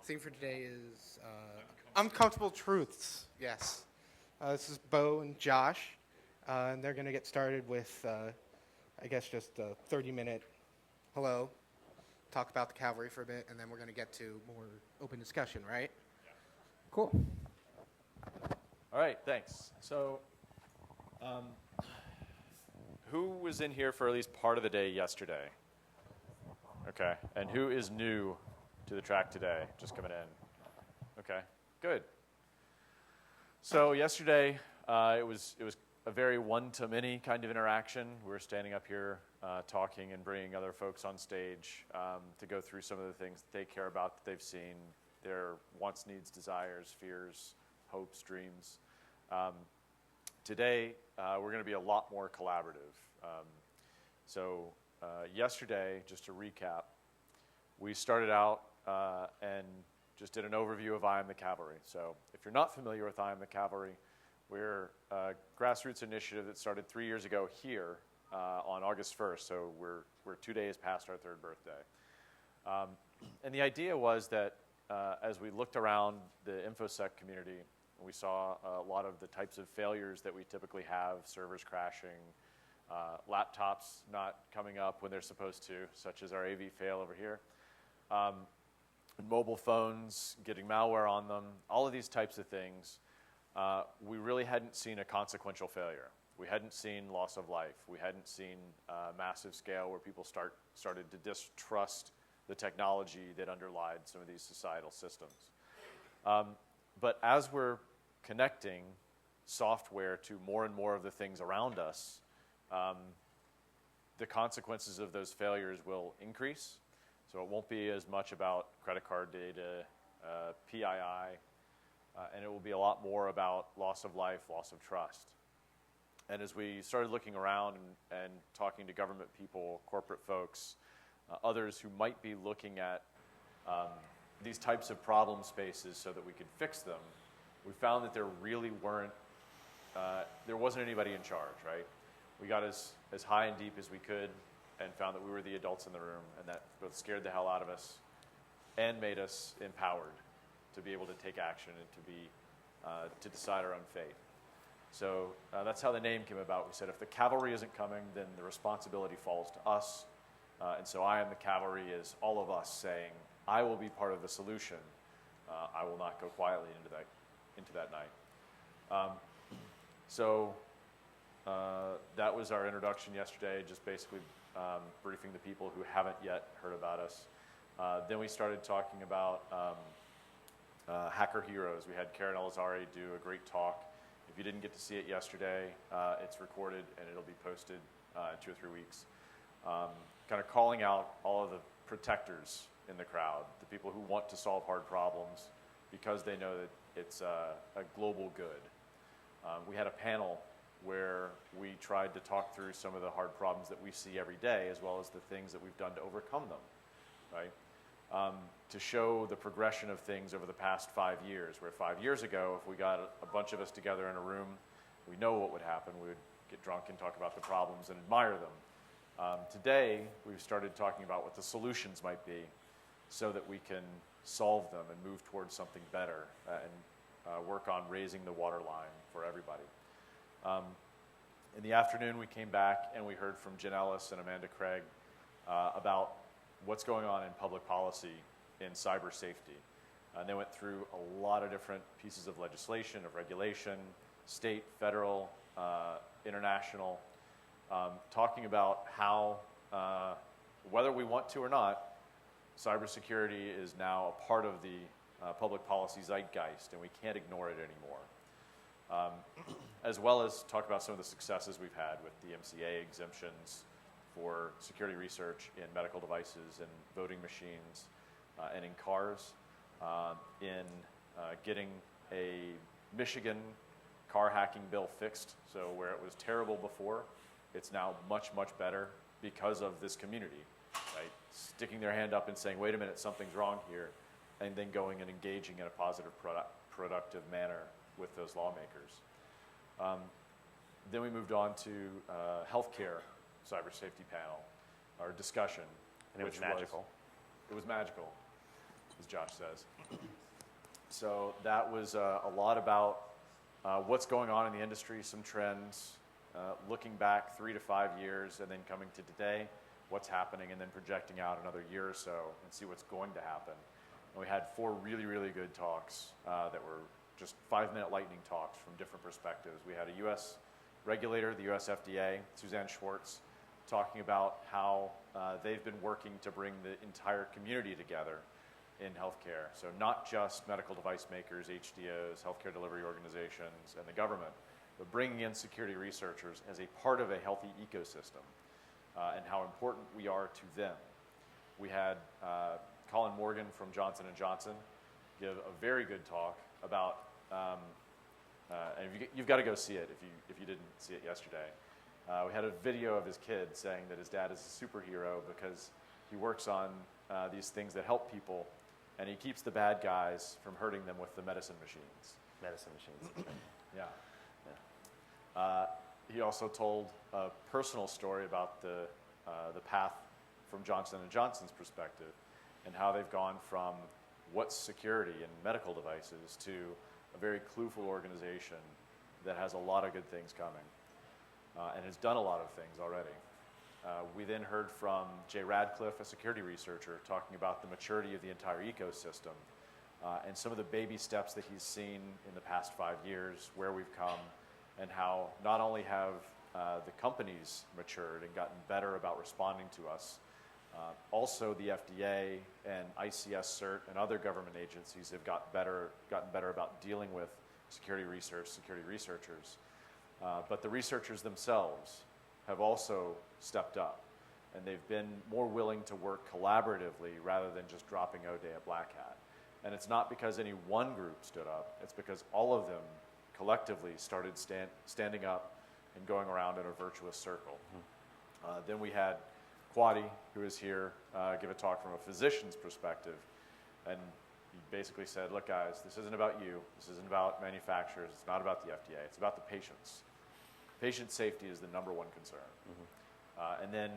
theme for today is uncomfortable truths. Yes. This is Bo and Josh, and they're going to get started with, I guess, just a 30-minute hello, talk about the Cavalry for a bit, and then we're going to get to more open discussion, right? Yeah. Cool. All right, thanks. So, who was in here for at least part of the day yesterday? Okay, and who is new to the track today, just coming in? Okay, good. So yesterday, it was a very one-to-many kind of interaction. We were standing up here talking and bringing other folks on stage to go through some of the things that they care about, that they've seen, their wants, needs, desires, fears, hopes, dreams. Today, we're going to be a lot more collaborative. Yesterday, just to recap, we started out and just did an overview of I Am the Cavalry. So if you're not familiar with I Am the Cavalry, we're a grassroots initiative that started 3 years ago here on August 1st. So we're 2 days past our third birthday. And the idea was that as we looked around the InfoSec community, we saw a lot of the types of failures that we typically have, servers crashing, laptops not coming up when they're supposed to, such as our AV fail over here. Mobile phones, getting malware on them, all of these types of things, we really hadn't seen a consequential failure. We hadn't seen loss of life. We hadn't seen massive scale where people started to distrust the technology that underlied some of these societal systems. But as we're connecting software to more and more of the things around us, the consequences of those failures will increase. So it won't be as much about credit card data, PII, and it will be a lot more about loss of life, loss of trust. And as we started looking around and talking to government people, corporate folks, others who might be looking at these types of problem spaces so that we could fix them, we found that there really there wasn't anybody in charge, right? We got as high and deep as we could and found that we were the adults in the room, and that both scared the hell out of us and made us empowered to be able to take action and to decide our own fate. So that's how the name came about. We said if the cavalry isn't coming, then the responsibility falls to us. And so I Am the Cavalry is all of us saying, I will be part of the solution. I will not go quietly into that night. That was our introduction yesterday, just basically briefing the people who haven't yet heard about us. Then we started talking about hacker heroes. We had Karen Elazari do a great talk. If you didn't get to see it yesterday, it's recorded and it'll be posted in 2 or 3 weeks. Kind of calling out all of the protectors in the crowd, the people who want to solve hard problems because they know that it's a global good. We had a panel where we tried to talk through some of the hard problems that we see every day, as well as the things that we've done to overcome them, right? To show the progression of things over the past 5 years, where 5 years ago, if we got a bunch of us together in a room, we know what would happen. We would get drunk and talk about the problems and admire them. Today, we've started talking about what the solutions might be so that we can solve them and move towards something better and work on raising the waterline for everybody. In the afternoon, we came back and we heard from Jen Ellis and Amanda Craig about what's going on in public policy in cyber safety. And they went through a lot of different pieces of legislation, of regulation, state, federal, international, talking about how, whether we want to or not, cybersecurity is now a part of the public policy zeitgeist, and we can't ignore it anymore. As well as talk about some of the successes we've had with the MCA exemptions for security research in medical devices and voting machines and in cars, in getting a Michigan car hacking bill fixed. So where it was terrible before, it's now much, much better because of this community, right? Sticking their hand up and saying, wait a minute, something's wrong here, and then going and engaging in a positive, productive manner with those lawmakers. Then we moved on to healthcare cyber safety panel, our discussion. And it was magical. It was magical. It was Josh says. So that was a lot about what's going on in the industry, some trends, looking back 3 to 5 years, and then coming to today, what's happening, and then projecting out another year or so and see what's going to happen. And we had 4 really, really good talks that were just 5-minute lightning talks from different perspectives. We had a U.S. regulator, the U.S. FDA, Suzanne Schwartz, talking about how they've been working to bring the entire community together in healthcare. So not just medical device makers, HDOs, healthcare delivery organizations, and the government, but bringing in security researchers as a part of a healthy ecosystem and how important we are to them. We had Colin Morgan from Johnson & Johnson give a very good talk about, and you've got to go see it if you didn't see it yesterday. We had a video of his kid saying that his dad is a superhero because he works on these things that help people, and he keeps the bad guys from hurting them with the medicine machines. Medicine machines. Yeah. He also told a personal story about the path from Johnson & Johnson's perspective and how they've gone from what's security in medical devices to a very clueful organization that has a lot of good things coming and has done a lot of things already. We then heard from Jay Radcliffe, a security researcher, talking about the maturity of the entire ecosystem and some of the baby steps that he's seen in the past 5 years, where we've come, and how not only have the companies matured and gotten better about responding to us, also the FDA and ICS CERT and other government agencies have gotten better about dealing with security researchers. But the researchers themselves have also stepped up, and they've been more willing to work collaboratively rather than just dropping O'Day at Black Hat. And it's not because any one group stood up, it's because all of them collectively started standing up and going around in a virtuous circle. Then we had Quadi, who is here, give a talk from a physician's perspective, and he basically said, look guys, this isn't about you, this isn't about manufacturers, it's not about the FDA, it's about the patients. Patient safety is the number one concern. And then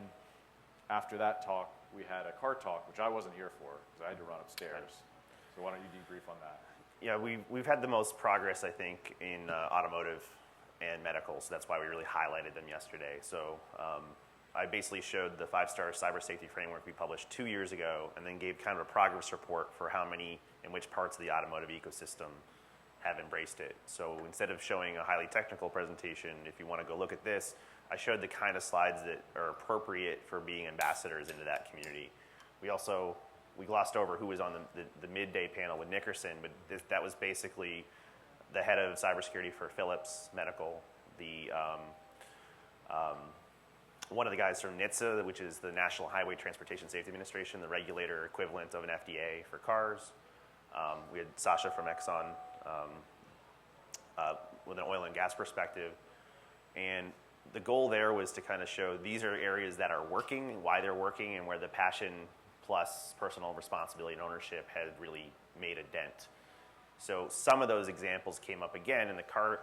after that talk, we had a car talk, which I wasn't here for because I had to run upstairs. So why don't you debrief on that? Yeah, we've had the most progress, I think, in automotive and medical, so that's why we really highlighted them yesterday. So I basically showed the 5-star cyber safety framework we published 2 years ago, and then gave kind of a progress report for how many and which parts of the automotive ecosystem have embraced it. So instead of showing a highly technical presentation, if you want to go look at this, I showed the kind of slides that are appropriate for being ambassadors into that community. We glossed over who was on the midday panel with Nickerson, but that was basically the head of cybersecurity for Philips Medical, one of the guys from NHTSA, which is the National Highway Transportation Safety Administration, the regulator equivalent of an FDA for cars. We had Sasha from Exxon with an oil and gas perspective. And the goal there was to kind of show these are areas that are working, why they're working, and where the passion plus personal responsibility and ownership had really made a dent. So some of those examples came up again in the car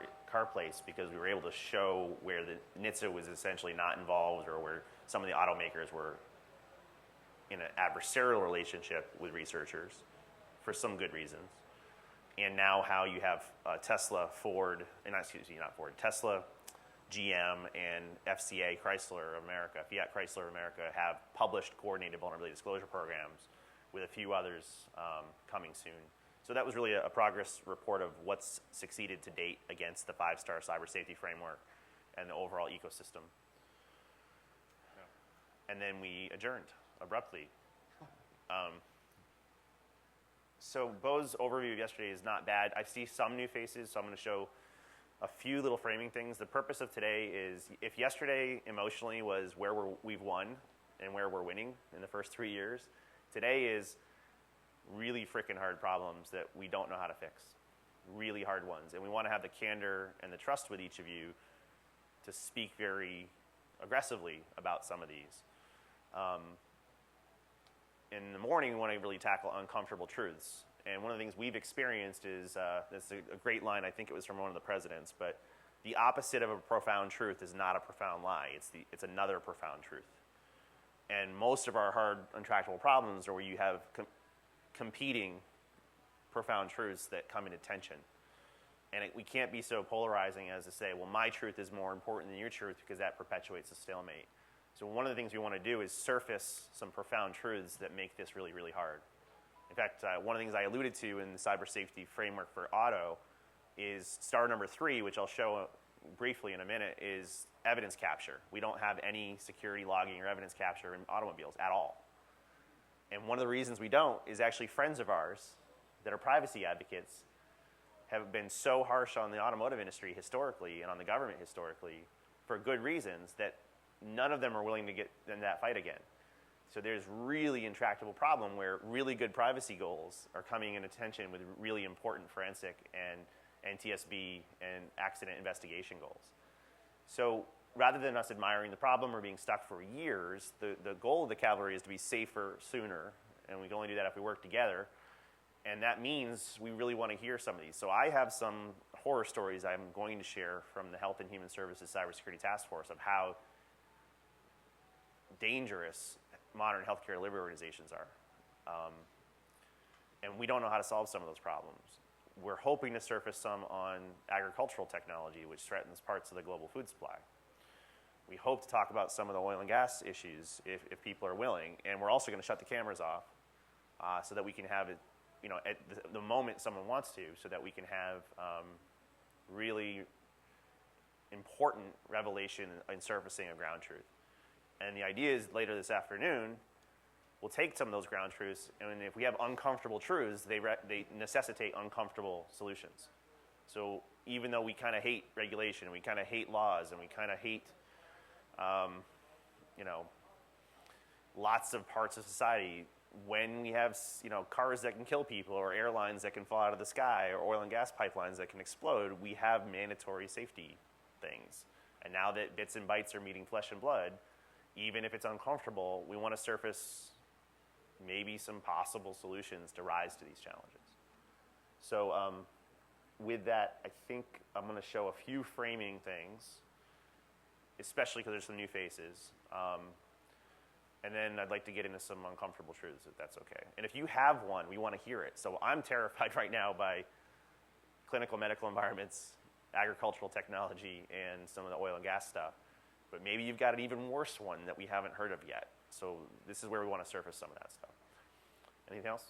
place because we were able to show where the NHTSA was essentially not involved, or where some of the automakers were in an adversarial relationship with researchers for some good reasons. And now how you have Tesla, Tesla, GM, and FCA, Chrysler America, Fiat Chrysler America have published coordinated vulnerability disclosure programs with a few others coming soon. So that was really a progress report of what's succeeded to date against the 5-star cyber safety framework and the overall ecosystem. Yeah. And then we adjourned abruptly. So Bo's overview of yesterday is not bad. I see some new faces, so I'm going to show a few little framing things. The purpose of today is, if yesterday emotionally was where we've won and where we're winning in the first 3 years, today is really freaking hard problems that we don't know how to fix. Really hard ones. And we want to have the candor and the trust with each of you to speak very aggressively about some of these. In the morning, we want to really tackle uncomfortable truths. And one of the things we've experienced is, that's a great line, I think it was from one of the presidents, but the opposite of a profound truth is not a profound lie. It's another profound truth. And most of our hard, untractable problems are where you have competing profound truths that come into tension. And we can't be so polarizing as to say, well, my truth is more important than your truth, because that perpetuates a stalemate. So one of the things we want to do is surface some profound truths that make this really, really hard. In fact, one of the things I alluded to in the cyber safety framework for auto is star number 3, which I'll show briefly in a minute, is evidence capture. We don't have any security logging or evidence capture in automobiles at all. And one of the reasons we don't is actually friends of ours that are privacy advocates have been so harsh on the automotive industry historically and on the government historically for good reasons that none of them are willing to get in that fight again. So there's really intractable problem where really good privacy goals are coming into tension with really important forensic and NTSB and accident investigation goals. So rather than us admiring the problem or being stuck for years, the goal of the Cavalry is to be safer sooner, and we can only do that if we work together. And that means we really want to hear some of these. So I have some horror stories I'm going to share from the Health and Human Services Cybersecurity Task Force of how dangerous modern healthcare delivery organizations are. And we don't know how to solve some of those problems. We're hoping to surface some on agricultural technology, which threatens parts of the global food supply. We hope to talk about some of the oil and gas issues if people are willing. And we're also going to shut the cameras off so that we can have it, at the moment someone wants to, so that we can have really important revelation and surfacing of ground truth. And the idea is later this afternoon, we'll take some of those ground truths, and if we have uncomfortable truths, they necessitate uncomfortable solutions. So even though we kind of hate regulation, we kind of hate laws, and we kind of hate, lots of parts of society, when we have, cars that can kill people, or airlines that can fall out of the sky, or oil and gas pipelines that can explode, we have mandatory safety things. And now that bits and bytes are meeting flesh and blood, even if it's uncomfortable, we want to surface maybe some possible solutions to rise to these challenges. So with that, I think I'm going to show a few framing things, especially because there's some new faces. And then I'd like to get into some uncomfortable truths, if that's okay. And if you have one, we want to hear it. So I'm terrified right now by clinical medical environments, agricultural technology, and some of the oil and gas stuff. But maybe you've got an even worse one that we haven't heard of yet. So this is where we want to surface some of that stuff. Anything else?